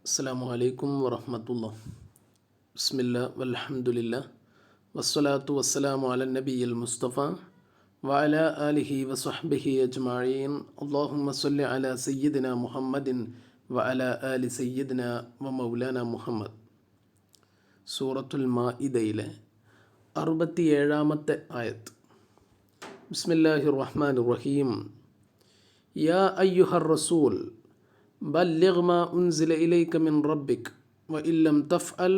അസ്സലാമു അലൈക്കും വറഹ്മത്തുള്ളാഹി. ബിസ്മില്ലാ വൽഹംദുലില്ലാ വസ്സലാത്തു വസ്സലാമു അല നബിയിൽ മുസ്തഫ വഅലാ ആലിഹി വസ്വഹ്ബിഹി അജ്മഈൻ. അല്ലാഹുമ്മ സ്വല്ലി അലാ സയ്യിദിനാ മുഹമ്മദിൻ വഅലാ ആലി സയ്യിദിനാ വമൗലാനാ മുഹമ്മദ്. സൂറത്തുൽ മാഇദയിലെ 67-ാമത്തെ ആയത്ത്. ബിസ്മില്ലാഹിർ റഹ്മാനിർ റഹീം. യാ അയ്യുഹർ റസൂൽ ബല്ലിഗ് മാ ഉൻസില ഇലൈക മിൻ റബ്ബിക് വഇൻ ലം തഫ്അൽ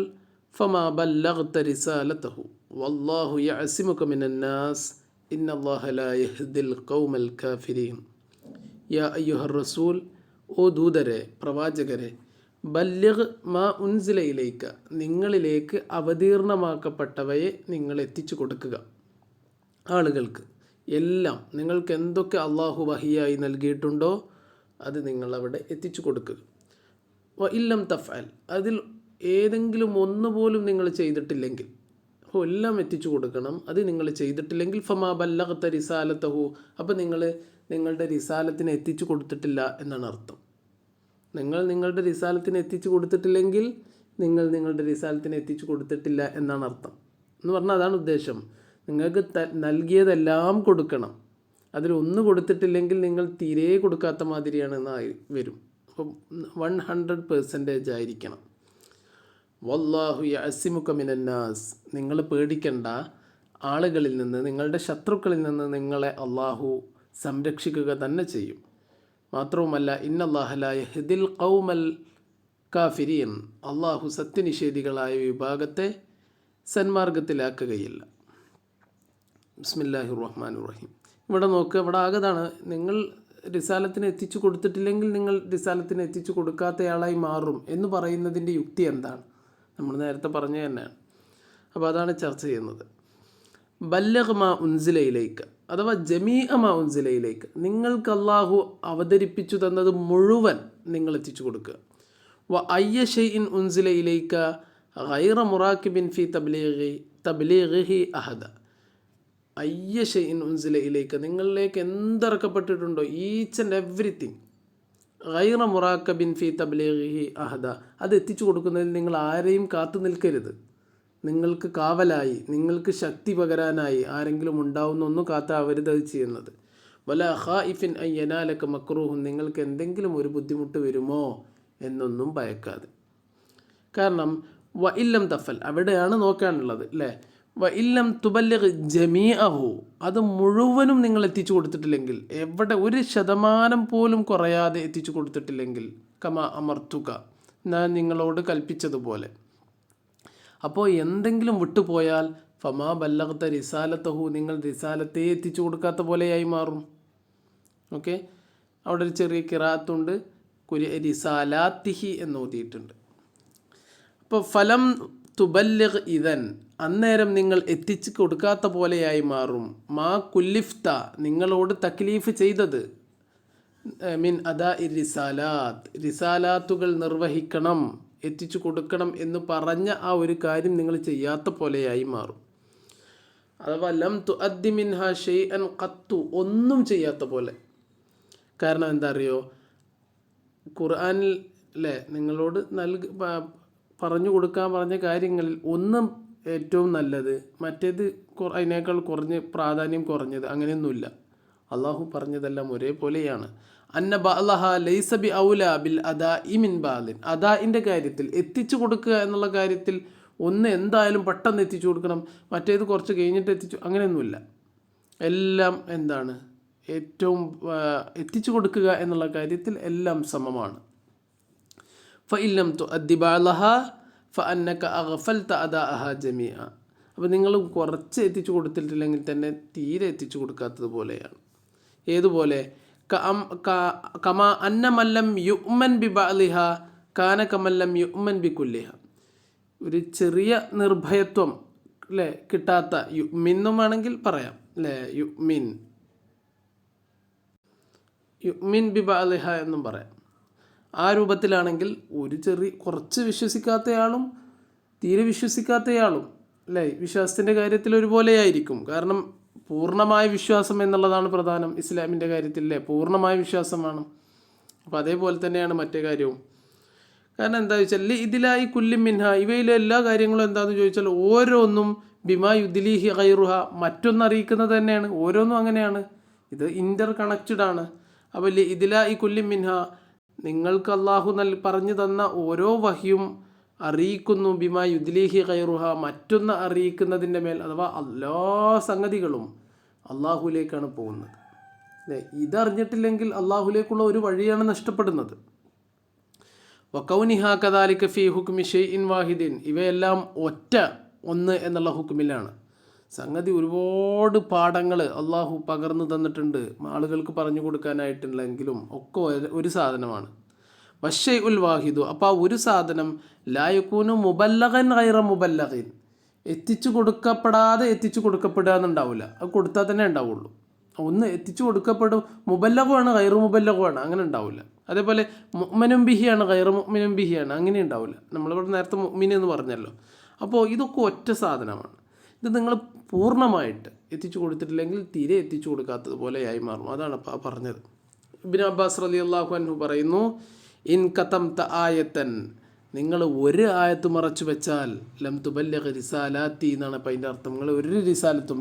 ഫമാ ബല്ലഗ്ത റിസാലതഹു വല്ലാഹു യഅസിമുക മിനൻ നാസ് ഇന്നല്ലാഹ ലാ യഹ്ദിൽ ഖൗമൽ കാഫിരീൻ. യാ അയ്യുഹർ റസൂൽ, ഓ ദൂതരെ, പ്രവാചകരെ, ബല്ലിഗ് മാ ഉൻസില ഇലൈക, നിങ്ങളിലേക്ക് അവതീർണമാക്കപ്പെട്ടവയെ നിങ്ങൾ എത്തിച്ചു കൊടുക്കുക. ആളുകൾക്ക് എല്ലാം നിങ്ങൾക്ക് എന്തൊക്കെ അള്ളാഹു വഹിയായി നൽകിയിട്ടുണ്ടോ അത് നിങ്ങളവിടെ എത്തിച്ചു കൊടുക്കുക. ഇല്ലം തഫ്അൽ, അതിൽ ഏതെങ്കിലും ഒന്നുപോലും നിങ്ങൾ ചെയ്തിട്ടില്ലെങ്കിൽ, എല്ലാം എത്തിച്ചു കൊടുക്കണം. അത് നിങ്ങൾ ചെയ്തിട്ടില്ലെങ്കിൽ ഫമാ ബല്ലഗ്ത റിസാലതഹു, അപ്പോൾ നിങ്ങൾ നിങ്ങളുടെ റിസാലത്തിനെ എത്തിച്ചു കൊടുത്തിട്ടില്ല എന്നാണ് അർത്ഥം. നിങ്ങൾ നിങ്ങളുടെ റിസാലത്തിനെ എത്തിച്ചു കൊടുത്തിട്ടില്ലെങ്കിൽ നിങ്ങൾ നിങ്ങളുടെ റിസാലത്തിനെ എത്തിച്ചു കൊടുത്തിട്ടില്ല എന്നാണ് അർത്ഥം. എന്ന് പറഞ്ഞാൽ അതാണ് ഉദ്ദേശം. നിങ്ങൾക്ക് നൽകിയതെല്ലാം കൊടുക്കണം. അതിലൊന്ന് കൊടുത്തിട്ടില്ലെങ്കിൽ നിങ്ങൾ തീരെ കൊടുക്കാത്ത മാതിരിയാണെന്നായി വരും. അപ്പം 100% ആയിരിക്കണം. വല്ലാഹു യഅസിമുക മിനൻ നാസ്, നിങ്ങൾ പേടിക്കേണ്ട, ആളുകളിൽ നിന്ന്, നിങ്ങളുടെ ശത്രുക്കളിൽ നിന്ന് നിങ്ങളെ അള്ളാഹു സംരക്ഷിക്കുക തന്നെ ചെയ്യും. മാത്രവുമല്ല, ഇന്നല്ലാഹ ലാ യഹ്ദിൽ ഖൗമൽ കാഫിരീൻ, അള്ളാഹു സത്യനിഷേധികളായ വിഭാഗത്തെ സന്മാർഗത്തിലാക്കുകയില്ല. ബിസ്മില്ലാഹിർ റഹ്മാനിർ റഹീം. ഇവിടെ നോക്കുക, ഇവിടെ ആകതാണ്, നിങ്ങൾ റിസാലത്തിന് എത്തിച്ചു കൊടുത്തിട്ടില്ലെങ്കിൽ നിങ്ങൾ റിസാലത്തിന് എത്തിച്ചു കൊടുക്കാത്തയാളായി മാറും എന്ന് പറയുന്നതിൻ്റെ യുക്തി എന്താണ്? നമ്മൾ നേരത്തെ പറഞ്ഞു തന്നെയാണ്. അപ്പോൾ അതാണ് ചർച്ച ചെയ്യുന്നത്. ബല്ലഗ് മാ ഉൻസിലയിലേക്ക്, അഥവാ ജമീഅ മാ ഉൻസിലയിലേക്ക്, നിങ്ങൾക്ക് അല്ലാഹു അവതരിപ്പിച്ചു തന്നത് മുഴുവൻ നിങ്ങൾ എത്തിച്ചു കൊടുക്കുക. വ അയ്യ ഷൈഇൻ ഉൻസിലയിലേക്ക് ഗൈറ മുറാക്കിബിൻ ഫി തബ്ലീഗിഹി അഹദ. അയ്യ ഷൈഇൻ ഉൻസില ഇലൈക, നിങ്ങളിലേക്ക് എന്തിറക്കപ്പെട്ടിട്ടുണ്ടോ, ഈച്ച് ആൻഡ് എവ്രിതിങ്, ഗൈറ മുറാക്കബിൻ ഫി തബ്ലീഗിഹി അഹദ, അത് എത്തിച്ചു കൊടുക്കുന്നതിൽ നിങ്ങൾ ആരെയും കാത്തു നിൽക്കരുത്. നിങ്ങൾക്ക് കാവലായി, നിങ്ങൾക്ക് ശക്തി പകരാനായി ആരെങ്കിലും ഉണ്ടാവുന്നൊന്നും കാത്താവരുത് അത് ചെയ്യുന്നത്. വല ഖായിഫിൻ അൻ യനാലക മക്റൂഹുൻ, നിങ്ങൾക്ക് എന്തെങ്കിലും ഒരു ബുദ്ധിമുട്ട് വരുമോ എന്നൊന്നും ഭയക്കാതെ. കാരണം വ ഇല്ലം തഫൽ, അവിടെയാണ് നോക്കാനുള്ളത് അല്ലേ. വ ഇല്ലം തുബല്ലിഗ് ജമീഅഹു, അത് മുഴുവനും നിങ്ങൾ എത്തിച്ചു കൊടുത്തിട്ടില്ലെങ്കിൽ, എവിടെ 1% പോലും കുറയാതെ എത്തിച്ചു കൊടുത്തിട്ടില്ലെങ്കിൽ, കമാ അമർത്തുക, ഞാൻ നിങ്ങളോട് കൽപ്പിച്ചതുപോലെ. അപ്പോൾ എന്തെങ്കിലും വിട്ടുപോയാൽ ഫമാ ബല്ലഗ്ത റിസാലതഹു, നിങ്ങൾ റിസാലത്തെ എത്തിച്ചു കൊടുക്കാത്ത പോലെയായി മാറും. ഓക്കെ, അവിടെ ഒരു ചെറിയ ഖിറാഅത്തുണ്ട്, റിസാലാത്തിഹി എന്ന് ഓതിയിട്ടുണ്ട്. അപ്പോൾ ഫലം തുബല്ലിഗ് ഇദൻ, അന്നേരം നിങ്ങൾ എത്തിച്ചു കൊടുക്കാത്ത പോലെയായി മാറും. മാ കുല്ലിഫ്ത, നിങ്ങളോട് തക്ലീഫ് ചെയ്തത്, മിൻ അദാ റിസാലാത്ത്, റിസാലാത്തുകൾ നിർവഹിക്കണം, എത്തിച്ചു കൊടുക്കണം എന്ന് പറഞ്ഞ ആ ഒരു കാര്യം നിങ്ങൾ ചെയ്യാത്ത പോലെയായി മാറും. അഥവാ ലം തുഅദ്ദി മിൻഹാ ഷൈഅൻ ഖത്തു, ഒന്നും ചെയ്യാത്ത പോലെ. കാരണം എന്താ അറിയോ, ഖുർആനിൽ അല്ലേ നിങ്ങളോട് പറഞ്ഞു കൊടുക്കാൻ പറഞ്ഞ കാര്യങ്ങളിൽ ഒന്നും ഏറ്റവും നല്ലത്, മറ്റേത് അതിനേക്കാൾ കുറഞ്ഞ് പ്രാധാന്യം കുറഞ്ഞത്, അങ്ങനെയൊന്നുമില്ല. അള്ളാഹു പറഞ്ഞതെല്ലാം ഒരേപോലെയാണ്. അന്ന ബഅലഹ ലൈസ ബി ഔല ബിൽ അദാഇ മിൻ ബഅലിൻ, അദാഇൻ്റെ കാര്യത്തിൽ, എത്തിച്ചു കൊടുക്കുക എന്നുള്ള കാര്യത്തിൽ ഒന്ന് എന്തായാലും പെട്ടെന്ന് എത്തിച്ചു കൊടുക്കണം, മറ്റേത് കുറച്ച് കഴിഞ്ഞിട്ട് എത്തിച്ചു, അങ്ങനെയൊന്നുമില്ല. എല്ലാം എന്താണ്, ഏറ്റവും എത്തിച്ചു കൊടുക്കുക എന്നുള്ള കാര്യത്തിൽ എല്ലാം സമമാണ്. ഫഇല്ലം തുഅദ്ദി ബഅലഹ ഫഅന്നക അഗ്ഫൽത അദാഅഹ ജമീഅ, അപ്പോൾ നിങ്ങൾ കുറച്ച് എത്തിച്ചു കൊടുത്തിട്ടില്ലെങ്കിൽ തന്നെ തീരെ എത്തിച്ചു കൊടുക്കാത്തതുപോലെയാണ്. ഏതുപോലെ, കമാ അന്ന മല്ലം യുഅ്മൻ ബി ബഅലിഹ കാന കമല്ലം യുഅ്മൻ ബി കുല്ലിഹ, ഒരു ചെറിയ നിർഭയത്വം അല്ലേ കിട്ടാത്ത, യുഅ്മിന്നും വേണമെങ്കിൽ പറയാം അല്ലേ, യുഅ്മിൻ ബി ബഅലിഹ എന്നും പറയാം. ആ രൂപത്തിലാണെങ്കിൽ കുറച്ച് വിശ്വസിക്കാത്തയാളും തീരെ വിശ്വസിക്കാത്തയാളും അല്ലേ വിശ്വാസത്തിൻ്റെ കാര്യത്തിൽ ഒരുപോലെയായിരിക്കും. കാരണം പൂർണ്ണമായ വിശ്വാസം എന്നുള്ളതാണ് പ്രധാനം ഇസ്ലാമിൻ്റെ കാര്യത്തിൽ അല്ലേ, പൂർണ്ണമായ വിശ്വാസം വേണം. അപ്പോൾ അതേപോലെ തന്നെയാണ് മറ്റേ കാര്യവും. കാരണം എന്താ വെച്ചാൽ ഇതിലായി കുല്ലിം മിൻഹ, ഇവയിലെ എല്ലാ കാര്യങ്ങളും എന്താണെന്ന് ചോദിച്ചാൽ ഓരോന്നും ബിമാ യുദ്ലിഹി ഖൈറുഹ, മറ്റൊന്നറിയിക്കുന്നത് തന്നെയാണ്. ഓരോന്നും അങ്ങനെയാണ്, ഇത് ഇൻ്റർ കണക്റ്റഡ് ആണ്. അപ്പോൾ ഇതിലായി കുല്ലിം മിൻഹ, നിങ്ങൾക്ക് അള്ളാഹു പറഞ്ഞു തന്ന ഓരോ വഹിയും അറിയിക്കുന്നു ബിമാ യുദ്ലിഹി ഖൈറുഹ, മറ്റൊന്ന് അറിയിക്കുന്നതിൻ്റെ മേൽ, അഥവാ എല്ലാ സംഗതികളും അള്ളാഹുലേക്കാണ് പോകുന്നത്. ഇതറിഞ്ഞിട്ടില്ലെങ്കിൽ അള്ളാഹുലേക്കുള്ള ഒരു വഴിയാണ് നഷ്ടപ്പെടുന്നത്. വകൗനിഹ കദാലിക ഫീ ഹുക്മി ഷൈഇൻ വാഹിദിൻ, ഇവയെല്ലാം ഒന്ന് എന്നുള്ള ഹുക്മിലാണ്. സംഗതി ഒരുപാട് പാഠങ്ങൾ അള്ളാഹു പകർന്നു തന്നിട്ടുണ്ട് ആളുകൾക്ക് പറഞ്ഞു കൊടുക്കാനായിട്ടുള്ളെങ്കിലും ഒക്കെ ഒരു സാധനമാണ്. വശൈഉൽ വാഹിദു, അപ്പോൾ ആ ഒരു സാധനം ലാ യകൂനു മുബല്ലഗൻ ഗൈറ മുബല്ലഗിൻ, എത്തിച്ചു കൊടുക്കപ്പെടാതെ എത്തിച്ചു കൊടുക്കപ്പെടുക എന്നുണ്ടാവില്ല. അത് കൊടുത്താൽ തന്നെ ഉണ്ടാവുള്ളൂ. ഒന്ന് എത്തിച്ചു കൊടുക്കപ്പെടും, മുബല്ലഗുമാണ് ഗൈറു മുബല്ലഗുമാണ്, അങ്ങനെ ഉണ്ടാവില്ല. അതേപോലെ മുഅ്മിനും ബിഹിയാണ് ഗൈറു മുഅ്മിനും ബിഹിയാണ്, അങ്ങനെ ഉണ്ടാവില്ല. നമ്മളിവിടെ നേരത്തെ മുഅ്മിൻ എന്ന് പറഞ്ഞല്ലോ. അപ്പോൾ ഇതൊക്കെ ഒറ്റ സാധനമാണ്. ഇത് നിങ്ങൾ പൂർണ്ണമായിട്ട് എത്തിച്ചു കൊടുത്തിട്ടില്ലെങ്കിൽ തീരെ എത്തിച്ചു കൊടുക്കാത്തതുപോലെയായി മാറും. അതാണ് പറഞ്ഞത്. ഇബ്നു അബ്ബാസ് റളിയല്ലാഹു അൻഹു പറയുന്നു, ഇൻ കതംത ആയത്തൻ, നിങ്ങൾ ഒരു ആയത്ത് മറച്ചു വെച്ചാൽ ലം തുബല്ലിഗ് റിസാലാത്തി എന്നാണ് അപ്പം അതിൻ്റെ അർത്ഥം. നിങ്ങൾ ഒരു റിസാലത്തും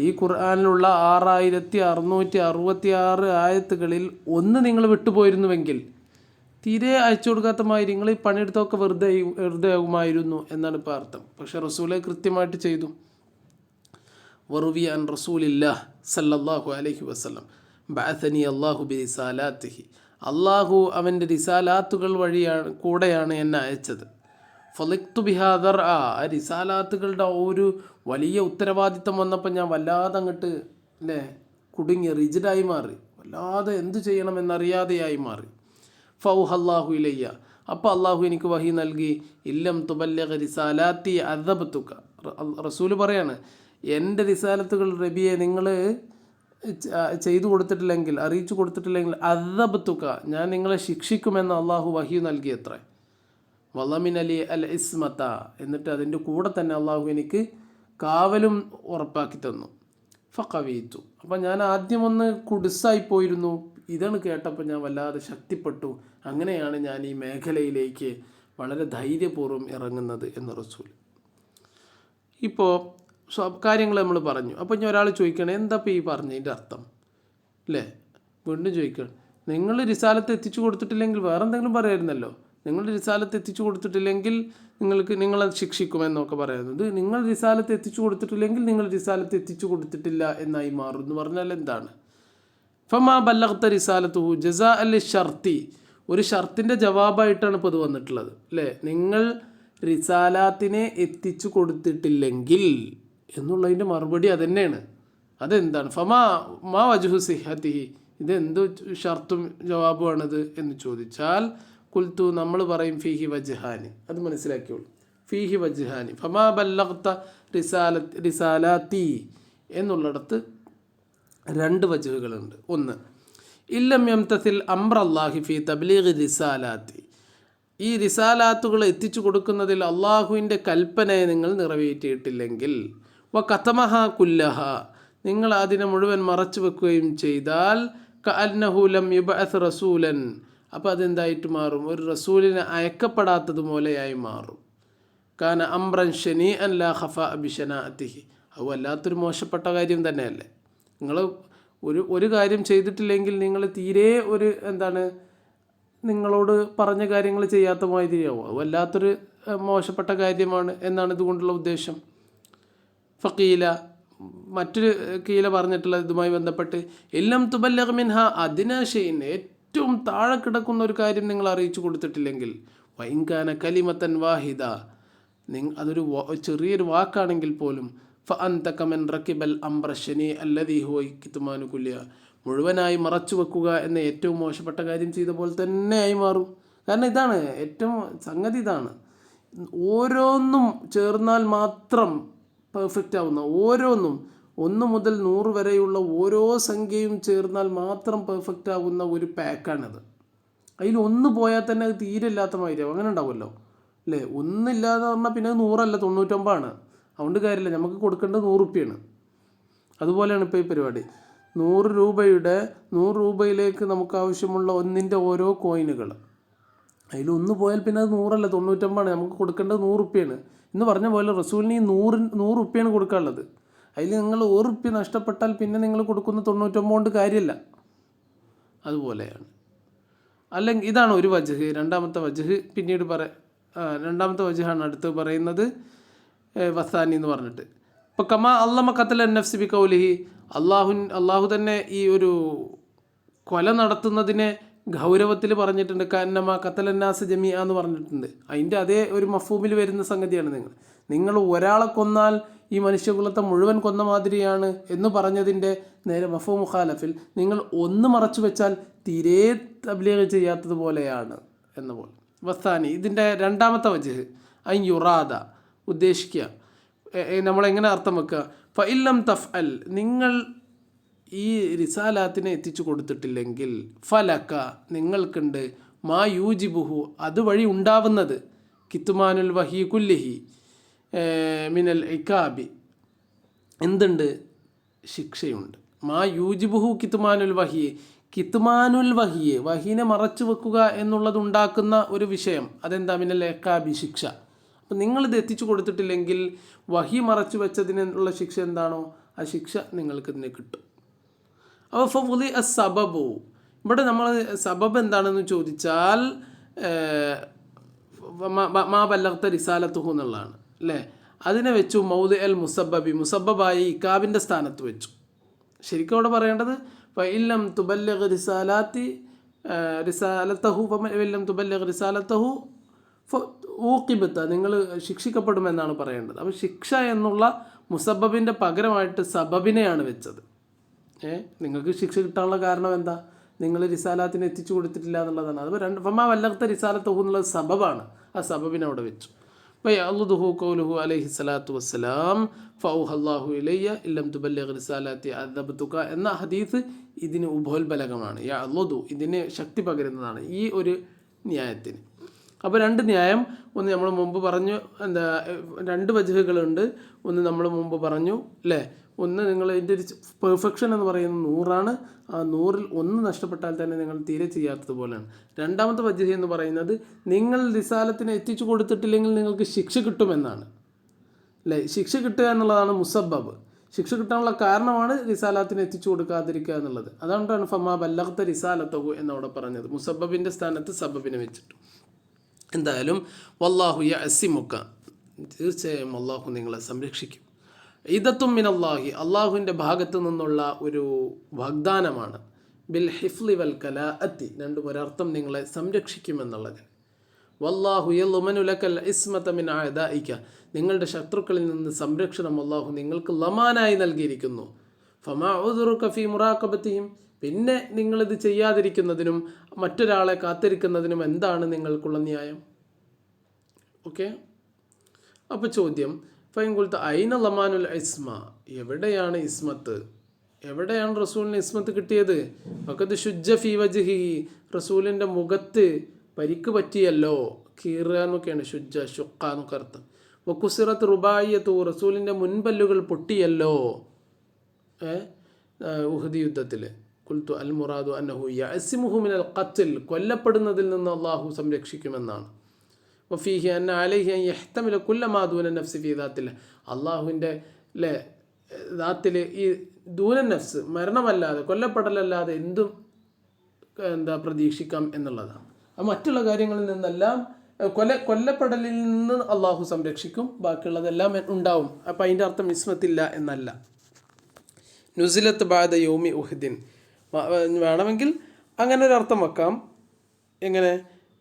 ഈ ഖുർആനിലുള്ള 6666 ആയത്തുകളിൽ ഒന്ന് നിങ്ങൾ വിട്ടുപോയിരുന്നുവെങ്കിൽ തീരെ അയച്ചു കൊടുക്കാത്ത മാതിരി നിങ്ങൾ ഈ പണിയെടുത്തൊക്കെ വെറുതെ ആകുമായിരുന്നു എന്നാണ് ഇപ്പോൾ അർത്ഥം. പക്ഷേ റസൂലെ കൃത്യമായിട്ട് ചെയ്തു. വറുവി അൻ റസൂലില്ലാഹ് സല്ലല്ലാഹു അലൈഹി വസല്ലം ബഅസനി അല്ലാഹു ബിറിസാലാത്തിഹി, അള്ളാഹു അവൻ്റെ റിസാലാത്തുകൾ വഴിയാണ് കൂടെയാണ് എന്നെ അയച്ചത്. ഫലിക്തു ബിഹാദർ, ആ റിസാലാത്തുകളുടെ ഒരു വലിയ ഉത്തരവാദിത്തം വന്നപ്പോൾ ഞാൻ വല്ലാതെ അങ്ങോട്ട് കുടുങ്ങി, റിജിഡായി മാറി, വല്ലാതെ എന്തു ചെയ്യണമെന്നറിയാതെയായി മാറി. ഫൗഹല്ലാഹു ഇലയ്യ, അപ്പോൾ അള്ളാഹു എനിക്ക് വഹി നൽകി, ഇല്ലം തുബല്ലിഗ് റിസാലാത്തി അദബ്തുക. റസൂല് പറയാണ്, എൻ്റെ റിസാലത്തുകൾ നബിയെ നിങ്ങൾ ചെയ്തു കൊടുത്തിട്ടില്ലെങ്കിൽ, അറിയിച്ചു കൊടുത്തിട്ടില്ലെങ്കിൽ അദബ്തുക, ഞാൻ നിങ്ങളെ ശിക്ഷിക്കുമെന്ന് അള്ളാഹു വഹി നൽകിയത്രേ. വലമിൻ അലി അൽ ഇസ്മത്ത, എന്നിട്ട് അതിൻ്റെ കൂടെ തന്നെ അള്ളാഹു എനിക്ക് കാവലും ഉറപ്പാക്കി തന്നു. ഫഖവീത്തു, അപ്പം ഞാൻ ആദ്യം ഒന്ന് കുടുസായിപ്പോയിരുന്നു, ഇതാണ് കേട്ടപ്പോൾ ഞാൻ വല്ലാതെ ശക്തിപ്പെട്ടു. അങ്ങനെയാണ് ഞാൻ ഈ മേഖലയിലേക്ക് വളരെ ധൈര്യപൂർവ്വം ഇറങ്ങുന്നത് എന്ന് റസൂൽ. ഇപ്പോൾ കാര്യങ്ങൾ നമ്മൾ പറഞ്ഞു. അപ്പോൾ ഇനി ഒരാൾ ചോദിക്കണം, എന്താ ഇപ്പോൾ ഈ പറഞ്ഞതിൻ്റെ അർത്ഥം വീണ്ടും ചോദിക്കണം. നിങ്ങൾ റിസാലത്ത് എത്തിച്ചു കൊടുത്തിട്ടില്ലെങ്കിൽ വേറെ എന്തെങ്കിലും പറയായിരുന്നല്ലോ. നിങ്ങൾ റിസാലത്ത് എത്തിച്ചു കൊടുത്തിട്ടില്ലെങ്കിൽ നിങ്ങളെ ശിക്ഷിക്കുമെന്നൊക്കെ പറയുന്നത്. നിങ്ങൾ റിസാലത്ത് എത്തിച്ചു കൊടുത്തിട്ടില്ലെങ്കിൽ നിങ്ങൾ റിസാലത്ത് എത്തിച്ചു കൊടുത്തിട്ടില്ല എന്നായി മാറും എന്ന് പറഞ്ഞാൽ എന്താണ്? ഫമാ ബല്ലഗ്ത റിസാലത്തുഹു ജസാ അൽ ഷർത്തി, ഒരു ഷർത്തിൻ്റെ ജവാബായിട്ടാണ് ഇപ്പോൾ ഇത് വന്നിട്ടുള്ളത്. നിങ്ങൾ റിസാലാത്തിനെ എത്തിച്ചു കൊടുത്തിട്ടില്ലെങ്കിൽ എന്നുള്ളതിൻ്റെ മറുപടി അതുതന്നെയാണ്. അതെന്താണ്? മാ വജ്ഹു സിഹത്തിഹി, ഇതെന്ത് ഷർത്തും ജവാബുമാണിത് എന്ന് ചോദിച്ചാൽ കുൽത്തു, നമ്മൾ പറയും ഫീഹി വജ്ഹാനി. അത് മനസ്സിലാക്കിയോളൂ, ഫീഹി വജ്ഹാനി. ഫമാ ബല്ലഗ്ത റിസാലാത്തി എന്നുള്ളിടത്ത് രണ്ട് വജ്ഹുകളുണ്ട്. ഒന്ന്, ഇല്ലം യംതസിൽ അംറല്ലാഹി ഫീ തബ്ലീഗ് റിസാലാത്തി, ഈ റിസാലാത്തുകൾ എത്തിച്ചു കൊടുക്കുന്നതിൽ അള്ളാഹുവിൻ്റെ കൽപ്പനയെ നിങ്ങൾ നിറവേറ്റിയിട്ടില്ലെങ്കിൽ, വ കതമഹ കുല്ലഹ, നിങ്ങൾ അതിനെ മുഴുവൻ മറച്ചു വെക്കുകയും ചെയ്താൽ, കഅന്നഹു ലം യുബഅസ് റസൂലൻ, അപ്പോൾ അതെന്തായിട്ട് മാറും? ഒരു റസൂലിനെ അയക്കപ്പെടാത്തതുപോലെയായി മാറും. കാന അംറൻ ശനീഅൻ ലാ ഖഫാ ബിശനാഅതിഹി, അത് വല്ലാത്തൊരു മോശപ്പെട്ട കാര്യം തന്നെയല്ലേ. നിങ്ങൾ ഒരു കാര്യം ചെയ്തിട്ടില്ലെങ്കിൽ നിങ്ങൾ തീരെ നിങ്ങളോട് പറഞ്ഞ കാര്യങ്ങൾ ചെയ്യാത്ത മാതിരിയാവും. അത് വല്ലാത്തൊരു മോശപ്പെട്ട കാര്യമാണ് എന്നാണ് ഇതുകൊണ്ടുള്ള ഉദ്ദേശം. ഫഖീല, മറ്റൊരു കീല പറഞ്ഞിട്ടുള്ള ഇതുമായി ബന്ധപ്പെട്ട്, ഇല്ലം തുബല്ലഗ് മിൻഹ അദ്നാ ഷൈഇൻ, ഏറ്റവും താഴെ കിടക്കുന്ന ഒരു കാര്യം നിങ്ങൾ അറിയിച്ചു കൊടുത്തിട്ടില്ലെങ്കിൽ, വൈൻകാന കലിമത്തൻ വാഹിദ, അതൊരു ചെറിയൊരു വാക്കാണെങ്കിൽ പോലും, ഫഅൻത കമൻ റക്കിബൽ അംറ ശനി അല്ലദീ ഹുവ കിത്മാനു കുല്ലിഹ, മുഴുവനായി മറച്ചു വെക്കുക എന്ന ഏറ്റവും മോശപ്പെട്ട കാര്യം ചെയ്ത പോലെ തന്നെ ആയി മാറും. കാരണം ഇതാണ് ഏറ്റവും സംഗതി, ഇതാണ് ഓരോന്നും ചേർന്നാൽ മാത്രം പെർഫെക്റ്റ് ആവുന്ന, ഓരോന്നും 1 മുതൽ 100 വരെയുള്ള ഓരോ സംഖ്യയും ചേർന്നാൽ മാത്രം പെർഫെക്റ്റ് ആവുന്ന ഒരു പാക്കാണത്. അതിൽ ഒന്ന് പോയാൽ തന്നെ അത് തീരെ ഇല്ലാത്ത മാതിരിയാവും. അങ്ങനെ ഉണ്ടാവുമല്ലോ ഒന്നില്ലാതെ പറഞ്ഞാൽ പിന്നെ 100 അല്ല 99ആണ്. അതുകൊണ്ട് കാര്യമില്ല, നമുക്ക് കൊടുക്കേണ്ടത് 100 രൂപയാണ്. അതുപോലെയാണ് ഇപ്പോൾ ഈ പരിപാടി. 100 രൂപയിലേക്ക് നമുക്ക് ആവശ്യമുള്ള ഒന്നിൻ്റെ ഓരോ കോയിനുകൾ അതിലൊന്ന് പോയാൽ പിന്നെ അത് 100 99 നമുക്ക് കൊടുക്കേണ്ടത് 100 റുപ്യാണ് എന്ന് പറഞ്ഞ പോലെ റസൂലിന് ഈ 100 റുപ്യാണ് കൊടുക്കാനുള്ളത്. അതിൽ നിങ്ങൾ 1 റുപ്യ നഷ്ടപ്പെട്ടാൽ പിന്നെ നിങ്ങൾ കൊടുക്കുന്ന 99 കൊണ്ട് കാര്യമില്ല. അതുപോലെയാണ്. അല്ലെങ്കിൽ ഇതാണ് ഒരു വജ്ഹ്. രണ്ടാമത്തെ വജ്ഹ് പിന്നീട് രണ്ടാമത്തെ വജ്ഹാണ് അടുത്ത് പറയുന്നത് വസാനി എന്ന് പറഞ്ഞിട്ട്. ഇപ്പോൾ കമാ അള്ളമ ഖത്ല നഫ്സി ബി കൗലിഹി, അള്ളാഹു തന്നെ ഈ ഒരു കൊല നടത്തുന്നതിനെ ഗൗരവത്തിൽ പറഞ്ഞിട്ടുണ്ട്. കന്നമ ഖത്തലന്നാസ് ജമിഅ എന്ന് പറഞ്ഞിട്ടുണ്ട്. അതിൻ്റെ അതേ ഒരു മഫ്ഹൂമിൽ വരുന്ന സംഗതിയാണ്. നിങ്ങൾ ഒരാളെ കൊന്നാൽ ഈ മനുഷ്യകുലത്തെ മുഴുവൻ കൊന്ന മാതിരിയാണ് എന്ന് പറഞ്ഞതിൻ്റെ നേരെ മഫ്ഹൂം മുഖാലഫിൽ നിങ്ങൾ ഒന്ന് മറച്ചു വെച്ചാൽ തീരെ തബ്ലീഗ് ചെയ്യാത്തതുപോലെയാണ് എന്ന പോലെ. വസ്താനി ഇതിൻ്റെ രണ്ടാമത്തെ വജ്ഹ് അൻ യുറാദ ഉദ്ദേശിക്കുക. നമ്മളെങ്ങനെ അർത്ഥം വെക്കുക? ഫഇല്ലം തഫ്അൽ, നിങ്ങൾ ഈ റിസാലാത്തിനെ എത്തിച്ചു കൊടുത്തിട്ടില്ലെങ്കിൽ ഫലക്ക നിങ്ങൾക്കുണ്ട് മാ യൂജിബുഹു അതുവഴി ഉണ്ടാവുന്നത് കിത്തുമാനുൽ വഹി കുല്ലിഹി മിനൽ ഇക്കാബി എന്തുണ്ട്? ശിക്ഷയുണ്ട്. മാ യൂജിബുഹു കിത്തുമാനുൽ വഹി, കിത്തുമാനുൽ വഹിയെ വഹീനെ മറച്ചു വെക്കുക എന്നുള്ളത് ഉണ്ടാക്കുന്ന ഒരു വിഷയം. അതെന്താ? മിനൽ ഇക്കാബി ശിക്ഷ. അപ്പം നിങ്ങളിത് എത്തിച്ചു കൊടുത്തിട്ടില്ലെങ്കിൽ വഹി മറച്ചു വെച്ചതിനുള്ള ശിക്ഷ എന്താണോ ആ ശിക്ഷ നിങ്ങൾക്ക് ഇതിനെ കിട്ടും. അപ്പോൾ ഫുലി സബബു, ഇവിടെ നമ്മൾ സബബ് എന്താണെന്ന് ചോദിച്ചാൽ മാ ബല്ലഗ്ത റിസാലത്തുഹു എന്നുള്ളതാണ് അല്ലേ. അതിനെ വെച്ചു മൗദി അൽ മുസബബി, മുസബബായി ഇക്കാബിൻ്റെ സ്ഥാനത്ത് വെച്ചു. ശരിക്കും അവിടെ പറയേണ്ടത് ഫഇല്ലം തുബല്ലിഗ് റിസാലത്തഹു ഫഇല്ലം തുബല്ലിഗ് റിസാലത്തഹു ഊഖിബത്ത, നിങ്ങൾ ശിക്ഷിക്കപ്പെടുമെന്നാണ് പറയേണ്ടത്. അപ്പോൾ ശിക്ഷ എന്നുള്ള മുസബബിൻ്റെ പകരമായിട്ട് സബബിനെയാണ് വെച്ചത്. നിങ്ങൾക്ക് ശിക്ഷ കിട്ടാനുള്ള കാരണം എന്താ? നിങ്ങൾ റിസാലാത്തിനെ എത്തിച്ചു കൊടുത്തിട്ടില്ല എന്നുള്ളതാണ്. അത് ഫമാ വല്ലഗ്ത റിസാലത്തുഹു എന്നുള്ളത് സബബാണ്. ആ സബബിനെ അവിടെ വെച്ചു. വയഅ്ളുദുഹു ഖൗലുഹു അലൈഹി സ്വലാത്തു വസ്സലാം ഫൗഹല്ലാഹു ഇലയ്യ ഇല്ലം തുബല്ലിഗ് റിസാലാത്തി അദബ്തുക എന്ന ഹദീസ് ഇതിന് ഉപോത്ബലകമാണ്. യഅ്ളുദു ഇതിന് ശക്തി പകരുന്നതാണ് ഈ ഒരു ന്യായത്തിന്. അപ്പോൾ രണ്ട് ന്യായം, ഒന്ന് നമ്മൾ മുമ്പ് പറഞ്ഞു, രണ്ട് വജ്ഹുകളുണ്ട്. ഒന്ന് നമ്മൾ മുമ്പ് പറഞ്ഞു അല്ലേ. ഒന്ന് നിങ്ങൾ ഇതിൻ്റെ ഒരു പെർഫെക്ഷൻ എന്ന് പറയുന്നത് 100 ആ 100-ൽ 1 നഷ്ടപ്പെട്ടാൽ തന്നെ നിങ്ങൾ തീരെ ചെയ്യാത്തതുപോലെയാണ്. രണ്ടാമത്തെ വജ്ഹ് എന്ന് പറയുന്നത് നിങ്ങൾ റിസാലത്തിനെ എത്തിച്ചു കൊടുത്തിട്ടില്ലെങ്കിൽ നിങ്ങൾക്ക് ശിക്ഷ കിട്ടുമെന്നാണ് അല്ലേ. ശിക്ഷ കിട്ടുക എന്നുള്ളതാണ് മുസബബ്. ശിക്ഷ കിട്ടാനുള്ള കാരണമാണ് റിസാലത്തിനെ എത്തിച്ചു കൊടുക്കാതിരിക്കുക എന്നുള്ളത്. അതുകൊണ്ടാണ് ഫമാ ബല്ലഗ്ത റിസാലത്തഹു എന്നവിടെ പറഞ്ഞത്, മുസബബിൻ്റെ സ്ഥാനത്ത് സബബിനെ വെച്ചിട്ട്. എന്തായാലും വല്ലാഹു യഅസിമുക, തീർച്ചയായും അള്ളാഹു നിങ്ങളെ സംരക്ഷിക്കും. ഈദത്തും മിനല്ലാഹി, അള്ളാഹുവിൻ്റെ ഭാഗത്തു നിന്നുള്ള ഒരു വാഗ്ദാനമാണ്. ബിൽ ഹിഫ്ലി വൽ കലാഅത്തി, രണ്ടും ഒരർത്ഥം നിങ്ങളെ സംരക്ഷിക്കുമെന്നുള്ളത്. വല്ലാഹു യളുമനു ലക്കൽ ഇസ്മത മിൻ അഅദാഇക, നിങ്ങളുടെ ശത്രുക്കളിൽ നിന്ന് സംരക്ഷണം അള്ളാഹു നിങ്ങൾക്ക് ലമാനായി നൽകിയിരിക്കുന്നു. ഫമാ ഉദ്റുക ഫീ മുറാഖബത്തിഹിം, പിന്നെ നിങ്ങളിത് ചെയ്യാതിരിക്കുന്നതിനും മറ്റൊരാളെ കാത്തിരിക്കുന്നതിനും എന്താണ് നിങ്ങൾക്കുള്ള ന്യായം? ഓക്കെ. അപ്പോൾ ചോദ്യം, ഫൈൻകുൽത്ത ഐന ലമാനുൽ ഇസ്മ, എവിടെയാണ് ഇസ്മത്ത്? എവിടെയാണ് റസൂലിന് ഇസ്മത്ത് കിട്ടിയത്? വഖദ് ശുജ്ജ ഫീ വജ്ഹി, റസൂലിൻ്റെ മുഖത്ത് പരിക്ക് പറ്റിയല്ലോ. കീറ എന്നൊക്കെയാണ് ശുജ്ജ, ഷുഖ എന്നൊക്കെ അർത്ഥം. വകുസിറത്ത് റുബായിയത്തു, റസൂലിൻ്റെ മുൻപല്ലുകൾ പൊട്ടിയല്ലോ ഉഹദ് യുദ്ധത്തിൽ. കുൽത്തു അൽ മുറാദു അന്നഹു യഅസിമുഹു മിനൽ ഖത്ൽ, കൊല്ലപ്പെടുന്നതിൽ നിന്ന് അള്ളാഹു സംരക്ഷിക്കുമെന്നാണ്. വഫീഹി അന്ന അലൈഹി അൻ യഹ്തമില കുല്ല മാ ദൂന നഫ്സി ഫീ ദാത്തില്ല, അള്ളാഹുവിൻ്റെ ദാത്തിൽ ഈ ദൂന നഫ്സ്, മരണമല്ലാതെ കൊല്ലപ്പെടലല്ലാതെ എന്തും പ്രതീക്ഷിക്കാം എന്നുള്ളതാണ്. അത് മറ്റുള്ള കാര്യങ്ങളിൽ നിന്നെല്ലാം കൊല്ലപ്പെടലിൽ നിന്ന് അള്ളാഹു സംരക്ഷിക്കും, ബാക്കിയുള്ളതെല്ലാം ഉണ്ടാവും. അപ്പം അതിൻ്റെ അർത്ഥം ഇസ്മത്തില്ല എന്നല്ല. നുസിലത്ത് ബാദ യൗമി ഉഹദിൻ, വേണമെങ്കിൽ അങ്ങനെ ഒരു അർത്ഥം വെക്കാം. എങ്ങനെ?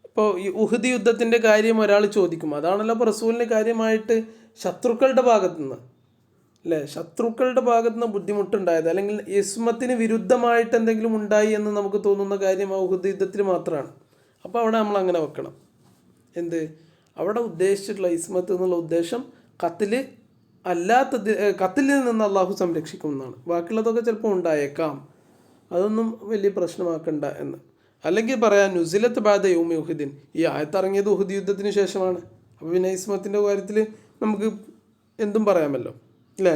ഇപ്പോൾ ഈ ഉഹദ് യുദ്ധത്തിൻ്റെ കാര്യം ഒരാൾ ചോദിക്കും, അതാണല്ലോ ഇപ്പോൾ റസൂലിൻ്റെ കാര്യമായിട്ട് ശത്രുക്കളുടെ ഭാഗത്തുനിന്ന് അല്ലേ, ശത്രുക്കളുടെ ഭാഗത്തുനിന്ന് ബുദ്ധിമുട്ടുണ്ടായത്, അല്ലെങ്കിൽ ഇസ്മത്തിന് വിരുദ്ധമായിട്ട് എന്തെങ്കിലും ഉണ്ടായി എന്ന് നമുക്ക് തോന്നുന്ന കാര്യം ആ ഉഹദ് യുദ്ധത്തിൽ മാത്രമാണ്. അപ്പോൾ അവിടെ നമ്മൾ അങ്ങനെ വെക്കണം. എന്ത്? അവിടെ ഉദ്ദേശിച്ചിട്ടുള്ള ഇസ്മത്ത് എന്നുള്ള ഉദ്ദേശം കത്തില് കത്തിലിൽ നിന്ന് അള്ളാഹു സംരക്ഷിക്കും എന്നാണ്. ബാക്കിയുള്ളതൊക്കെ ചിലപ്പോൾ ഉണ്ടായേക്കാം, അതൊന്നും വലിയ പ്രശ്നമാക്കണ്ട എന്ന്. അല്ലെങ്കിൽ പറയാം നുസിലത്ത് ബാദ യൗമി ഉഹദിൻ, ഈ ആയത്തിറങ്ങിയത് ഉഹദ് യുദ്ധത്തിന് ശേഷമാണ്. അപ്പോൾ പിന്നെ ഇസ്മത്തിൻ്റെ കാര്യത്തിൽ നമുക്ക് എന്തും പറയാമല്ലോ അല്ലേ.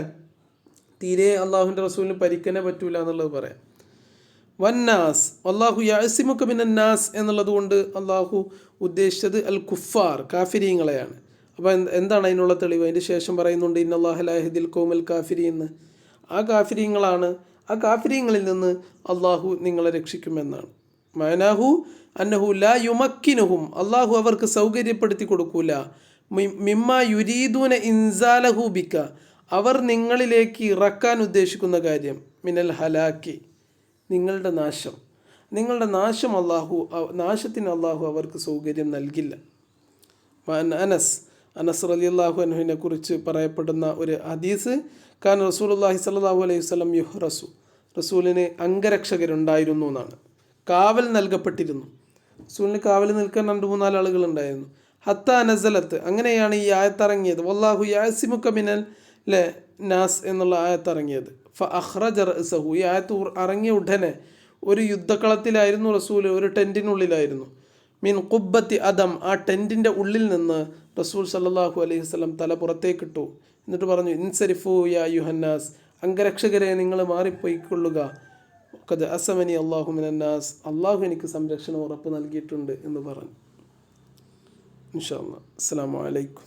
തീരെ അള്ളാഹുവിൻ്റെ റസൂലിന് പരിക്കനെ പറ്റൂല എന്നുള്ളത് പറയാം. വന്നാസ് അള്ളാഹു യഅസിമുക മിനന്നാസ് എന്നുള്ളത് കൊണ്ട് അള്ളാഹു ഉദ്ദേശിച്ചത് അൽ കുഫാർ കാഫിരീങ്ങളെയാണ്. അപ്പോൾ എന്താണ് അതിനുള്ള തെളിവ്? അതിൻ്റെ ശേഷം പറയുന്നുണ്ട് ഇന്നല്ലാഹ ലാ യഹ്ദിൽ ഖൗമൽ കാഫിരീൻ. ആ കാഫിരീങ്ങളാണ്, ആ കാഫിരീങ്ങളിൽ നിന്ന് അള്ളാഹു നിങ്ങളെ രക്ഷിക്കുമെന്നാണ്. മഅനാഹു അന്നഹു ലാ യുമക്കിനുഹും, അള്ളാഹു അവർക്ക് സൗകര്യപ്പെടുത്തി കൊടുക്കൂല. മിമ്മ യുരീദൂന ഇൻസാലഹു ബിക, അവർ നിങ്ങളിലേക്ക് ഇറക്കാൻ ഉദ്ദേശിക്കുന്ന കാര്യം, മിനൽ ഹലാക്കി, നിങ്ങളുടെ നാശം, നിങ്ങളുടെ നാശം നാശത്തിന് അള്ളാഹു അവർക്ക് സൗകര്യം നൽകില്ല. അനസ് റളിയല്ലാഹു അൻഹുവിനെ കുറിച്ച് പറയപ്പെടുന്ന ഒരു ഹദീസ്, കാൻ റസൂലുള്ളാഹി സ്വല്ലല്ലാഹു അലൈഹി വസല്ലം യുഹ്റസു, റസൂലിന് അംഗരക്ഷകരുണ്ടായിരുന്നു എന്നാണ്, കാവൽ നൽകപ്പെട്ടിരുന്നു. റസൂലിന് കാവൽ നിൽക്കാൻ 2-3 ആളുകളുണ്ടായിരുന്നു. ഹത്ത നസലത്ത്, അങ്ങനെയാണ് ഈ ആയത്തിറങ്ങിയത്. വല്ലാഹു യഅസിമുക മിനൽ നാസ് എന്നുള്ള ആയത്തിറങ്ങിയത്. ഫഅഖ്റജ റഅസഹു, ഈ ആയത്ത് ഇറങ്ങിയ ഉടനെ ഒരു യുദ്ധക്കളത്തിലായിരുന്നു റസൂൽ, ഒരു ടെൻറ്റിനുള്ളിലായിരുന്നു. മിൻ ഖുബ്ബത്തി അദം, ആ ടെൻറ്റിൻ്റെ ഉള്ളിൽ നിന്ന് റസൂൽ സല്ലല്ലാഹു അലൈഹി വസല്ലം തല പുറത്തേക്കിട്ടു. എന്നിട്ട് പറഞ്ഞു, ഇൻസരിഫു യാ യുഹന്നാസ്, അംഗരക്ഷകരെ നിങ്ങൾ മാറിപ്പോയിക്കൊള്ളുക. ഖദ് അസമനി അല്ലാഹു മിനന്നാസ്, അള്ളാഹു എനിക്ക് സംരക്ഷണം ഉറപ്പ് നൽകിയിട്ടുണ്ട് എന്ന് പറഞ്ഞു. ഇൻഷാ അല്ലാഹ്. അസ്സലാമു അലൈക്കും.